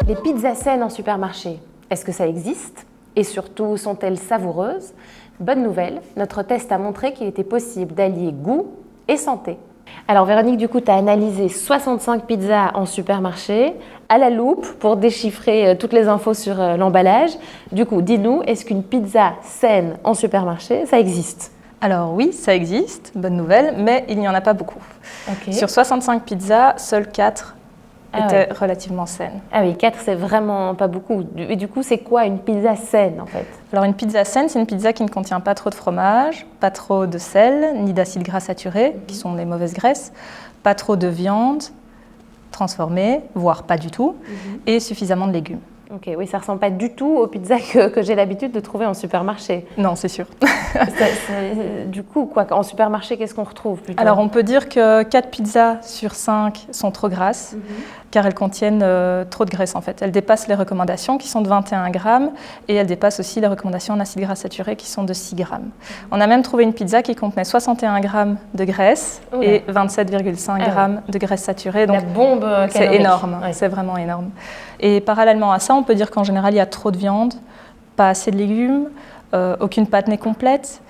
Les pizzas saines en supermarché, est-ce que ça existe? Et surtout, sont-elles savoureuses? Bonne nouvelle, notre test a montré qu'il était possible d'allier goût et santé. Alors Véronique, du coup, tu as analysé 65 pizzas en supermarché à la loupe pour déchiffrer toutes les infos sur l'emballage. Du coup, dis-nous, est-ce qu'une pizza saine en supermarché, ça existe? Alors oui, ça existe, bonne nouvelle, mais il n'y en a pas beaucoup. Okay. Sur 65 pizzas, seules 4 étaient relativement saines. Ah oui, 4 c'est vraiment pas beaucoup. Et du coup, c'est quoi une pizza saine en fait? Alors une pizza saine, c'est une pizza qui ne contient pas trop de fromage, pas trop de sel, ni d'acides gras saturés, qui sont les mauvaises graisses, pas trop de viande transformée, voire pas du tout, et suffisamment de légumes. Ok, oui, ça ne ressemble pas du tout aux pizzas que j'ai l'habitude de trouver en supermarché. Non, c'est sûr. Du coup, quoi, en supermarché, qu'est-ce qu'on retrouve plutôt? Alors, on peut dire que 4 pizzas sur 5 sont trop grasses, car elles contiennent trop de graisse en fait. Elles dépassent les recommandations qui sont de 21 grammes et elles dépassent aussi les recommandations en acides gras saturés qui sont de 6 grammes. On a même trouvé une pizza qui contenait 61 grammes de graisse et 27,5 grammes de graisse saturée. Donc, la bombe calorique. C'est énorme, c'est vraiment énorme. Et parallèlement à ça, on peut dire qu'en général, il y a trop de viande, pas assez de légumes, aucune pâte n'est complète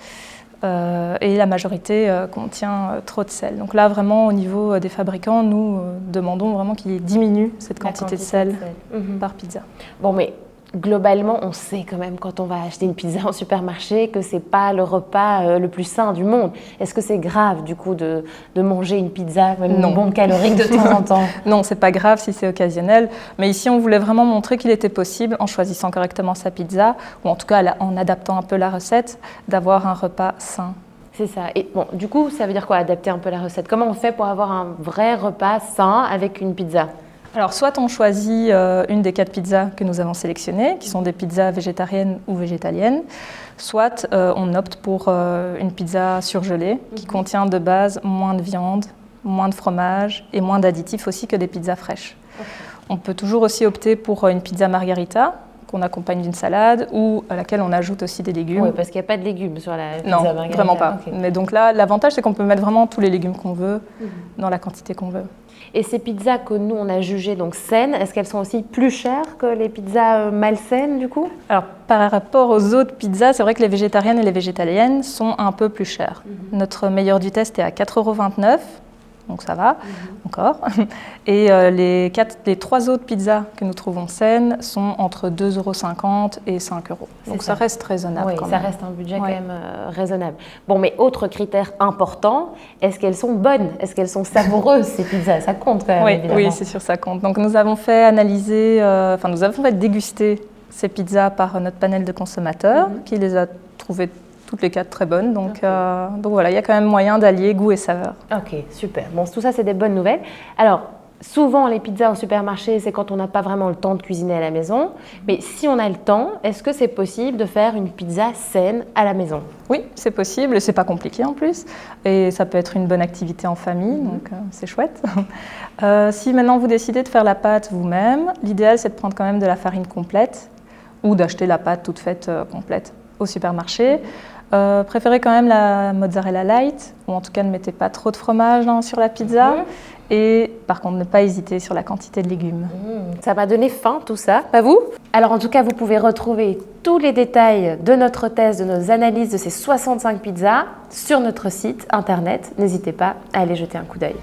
et la majorité contient trop de sel. Donc là, vraiment, au niveau des fabricants, nous demandons vraiment qu'ils diminuent cette quantité de sel par pizza. Bon, mais globalement, on sait quand même quand on va acheter une pizza en supermarché que c'est pas le repas le plus sain du monde. Est-ce que c'est grave du coup de manger une pizza, même une bombe calorique de temps en temps? Non, c'est pas grave si c'est occasionnel. Mais ici, on voulait vraiment montrer qu'il était possible, en choisissant correctement sa pizza, ou en tout cas en adaptant un peu la recette, d'avoir un repas sain. C'est ça. Et bon, du coup, ça veut dire quoi, adapter un peu la recette? Comment on fait pour avoir un vrai repas sain avec une pizza? Alors, soit on choisit une des 4 pizzas que nous avons sélectionnées, qui sont des pizzas végétariennes ou végétaliennes, soit on opte pour une pizza surgelée, qui contient de base moins de viande, moins de fromage et moins d'additifs aussi que des pizzas fraîches. On peut toujours aussi opter pour une pizza margarita, qu'on accompagne d'une salade ou à laquelle on ajoute aussi des légumes. Oui, parce qu'il n'y a pas de légumes sur la pizza margarita. Non, vraiment pas. Mais donc là, l'avantage, c'est qu'on peut mettre vraiment tous les légumes qu'on veut, dans la quantité qu'on veut. Et ces pizzas que nous, on a jugées donc saines, est-ce qu'elles sont aussi plus chères que les pizzas malsaines, du coup? Alors, par rapport aux autres pizzas, c'est vrai que les végétariennes et les végétaliennes sont un peu plus chères. Notre meilleure du test est à 4,29 €. Donc ça va, encore. Et les 3 autres pizzas que nous trouvons saines sont entre 2,50 € et 5 €. Donc ça reste raisonnable. Oui, quand ça même. reste un budget quand même raisonnable. Bon, mais autre critère important, est-ce qu'elles sont bonnes? Est-ce qu'elles sont savoureuses, ces pizzas? Ça compte quand même, évidemment. Oui, c'est sûr, ça compte. Donc nous avons fait nous avons fait déguster ces pizzas par notre panel de consommateurs qui les a trouvées toutes les 4 très bonnes, donc voilà, il y a quand même moyen d'allier goût et saveur. Ok, super. Bon, tout ça, c'est des bonnes nouvelles. Alors, souvent, les pizzas au supermarché, c'est quand on n'a pas vraiment le temps de cuisiner à la maison. Mais si on a le temps, est-ce que c'est possible de faire une pizza saine à la maison? Oui, c'est possible, et c'est pas compliqué en plus. Et ça peut être une bonne activité en famille, donc c'est chouette. Si maintenant vous décidez de faire la pâte vous-même, l'idéal, c'est de prendre quand même de la farine complète ou d'acheter la pâte toute faite complète au supermarché. Préférez quand même la mozzarella light, ou en tout cas ne mettez pas trop de fromage sur la pizza. Et par contre, ne pas hésiter sur la quantité de légumes. Ça m'a donné faim tout ça, pas vous? Alors en tout cas, vous pouvez retrouver tous les détails de notre test, de nos analyses de ces 65 pizzas sur notre site internet. N'hésitez pas à aller jeter un coup d'œil.